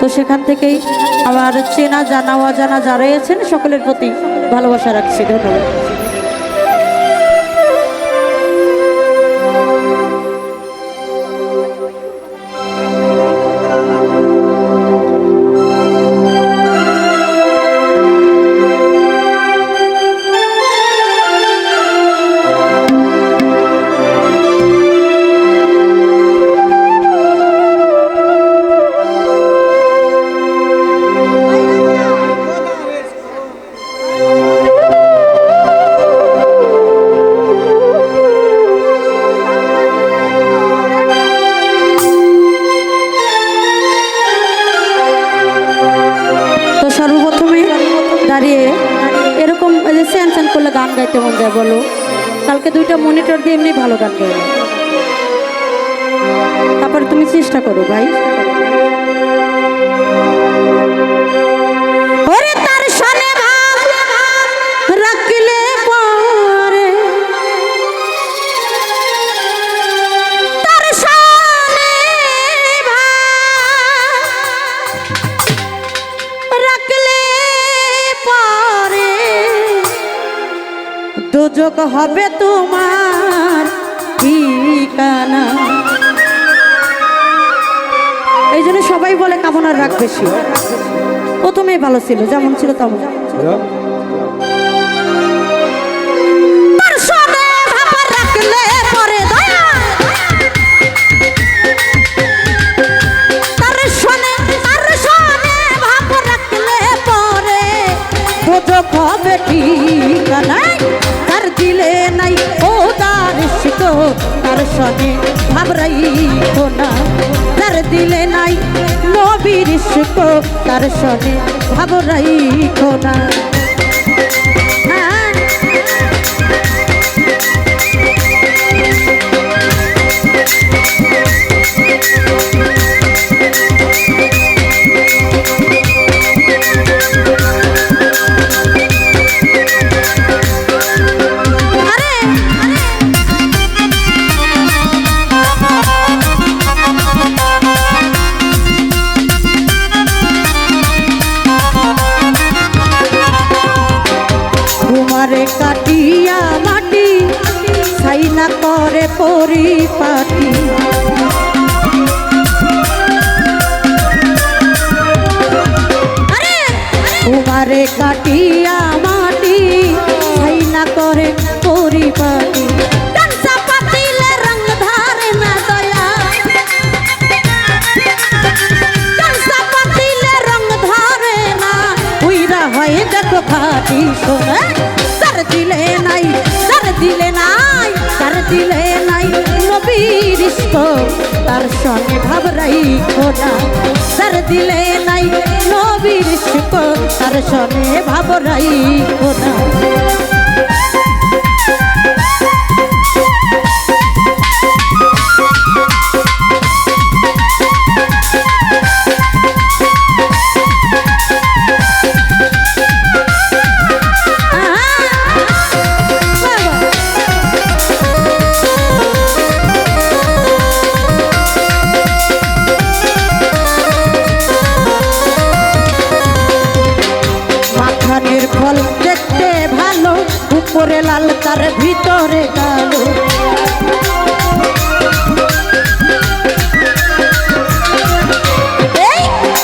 তো সেখান থেকেই আমার চেনা জানা অজানা যারা আছেন সকলের প্রতি ভালোবাসা রাখছি। ধন্যবাদ। এরকম স্যান স্যান করলে গান গাইতে মন যায় বলো? কালকে 2টা মনিটর দিয়ে এমনি ভালো গান গাইলে, তারপরে তুমি চেষ্টা করো ভাই। দুযোগ হবে তোমার ঠিকানা। এই জন্য সবাই বলে কামনার রাগ বেশি। প্রথমেই ভালো ছিল, যেমন ছিল তেমন। দুযোগ হবে ঠিকানা। তার দিলে নাই ও তার শিখো, তার সনে ভাবরাই না। তার দিলে নাই নবীর শিখো, তার সনে ভাবরাই না। কাটিয়া মাটি ছাইনা করে পরিপাটি। তোমারে কাটিয়া মাটি ছাইনা করে পরিপাটি। রং ধারে না দয়া, রং ধরে না, উইরা হয় দেখো খাটি সোনা। তার দিলে নাই, তার দিলে নাই, তার দিলে নাই নবীর ইশক, তার সঙ্গে ভাবরাই খোনা। তার দিলে নাই নবীর ইশক, তার সঙ্গে ভাবরাই খোনা। ফল দেখতে ভালো, উপরে লাল তার ভিতরে কালো।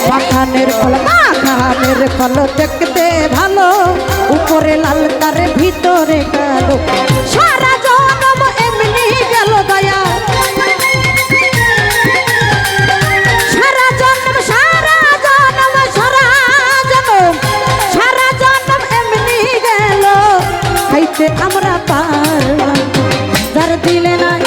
মাখানের ফল, মাখানের ফল দেখতে ভালো, উপরে লাল তার ভিতরে কালো। সারা জনম এমনি গেল দয়া, সারা জনম, সারা জনম, সারা জনম, সারা জনম এমনি গেল, খাইতে আমরা পারলাম। যার দিলে নাই,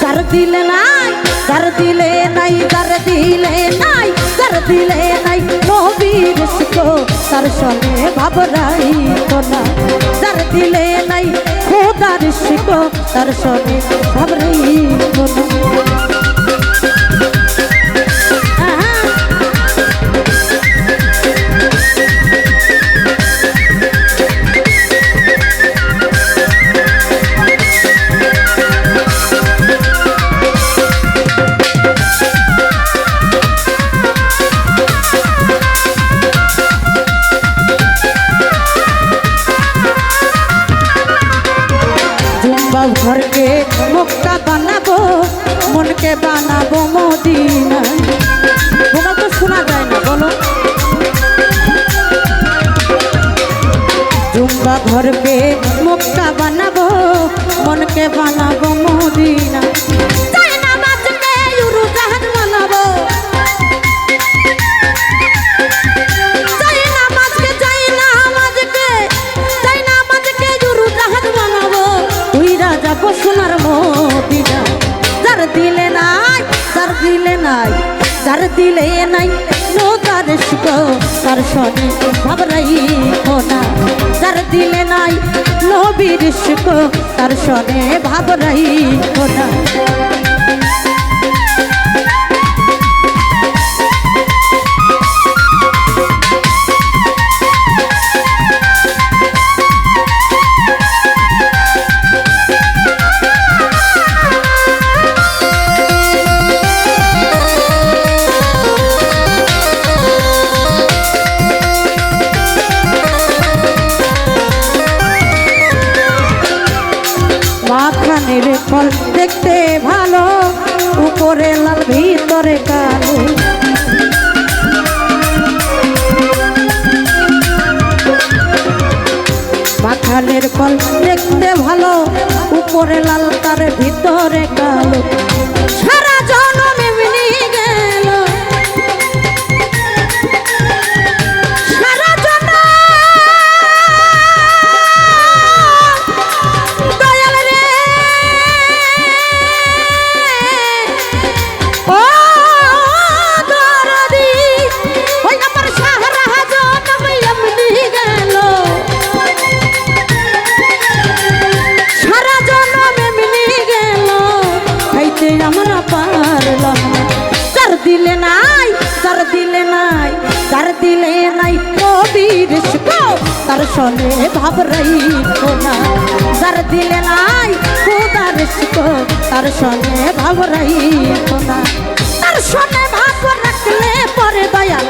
যার দিলে নাই, যার দিলে নাই, যার দিলে নাই, যার দিলে নাই নবীর ইশক, তার সনে ভাবরাই না। যার দিলে নাই খোদার ইশক, তার সনে ভাবরাই না। ঘরকে মক্কা বানাবো, মনকে বানাবো মদিনা। ভোকাল তো শোনা যায় না, বলো। জুম্বা ঘরকে মক্কা বানাবো, মনকে বানাবো মদিনা। সোনার মদিনা যার দিলে নাই, যার দিলে নাই, যার দিলে নাই নো তার শিখ তার সনে ভাবরাই না। যার দিলে নাই নবীর শিখ তার সনে ভাবরাই না। মাখানের ফল দেখতে ভালো, উপরে লাল ভিতরে কালো। মাখানের ফল দেখতে ভালো, উপরে লাল তার ভিতরে কালো। সারা জনম এমনি গেল, সারা জনম দয়াল রে ও দরদি, ওই আমার সারা জনম এমনি গেল, সারা জনম এমনি গেল, খাইতে আমরা পারলাম না। যার দিলে নাই, যার দিলে নাই, যার দিলে নাই নবীর শিখ তার সনে ভাবরাই না। যার দিলে নাই খোদার শিখ তার সনে ভাবরাই না। তার সনে ভাব রাখলে পরে দয়াল,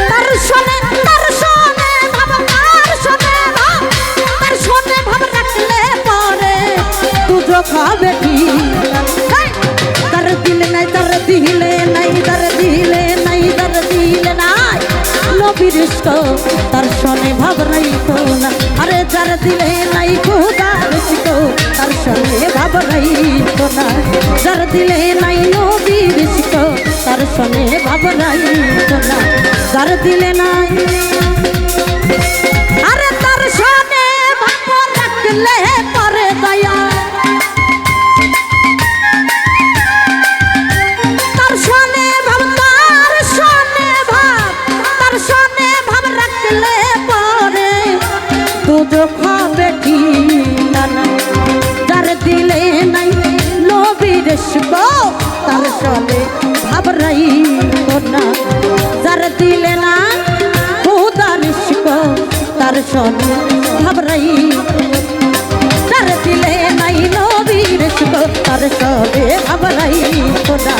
তার সনে, তার সনে ভাব, তার সনে ভাব, তার সনে ভাব রাখলে পরে তুজো খাবে ঠিক। যার দিলে নাই, যার দিলে নাই, যার দিলে নাই, যার দিলে নাই নবীর শিখ তার সনে ভাবরাই না। আরে যার দিলে নাই খোদার শিখ তার সনে ভাবরাই না। যার দিলে নাই নবীর শিখ তার সনে ভাবরাই না। যার দিলে নাই, আরে তার সনে ভাব রাখলে পরে দয়া, তার সনে ভাব, তার সনে ভাব, তার সনে ভাব রাখলে পরে দুজো খাবে ঠিক না। যার দিলে নাই নবীর শিখ তার সনে ভাবরাই না। যার দিলে না খোদার শিখ তার সনে ভাবরাই, যার দিলে নাই নবীর শিখ তার সনে ভাবরাই না।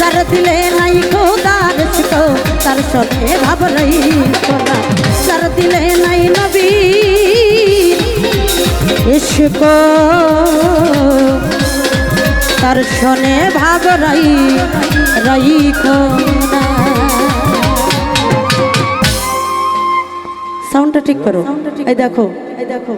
যার দিলে নাই খোদার শিখ তার সনে ভাবরাই না। যার দিলে নাই নবীর শিখ তার সনে ভাবরাই না। সাউন্ডটা ঠিক করো, এই দেখো, এই দেখো।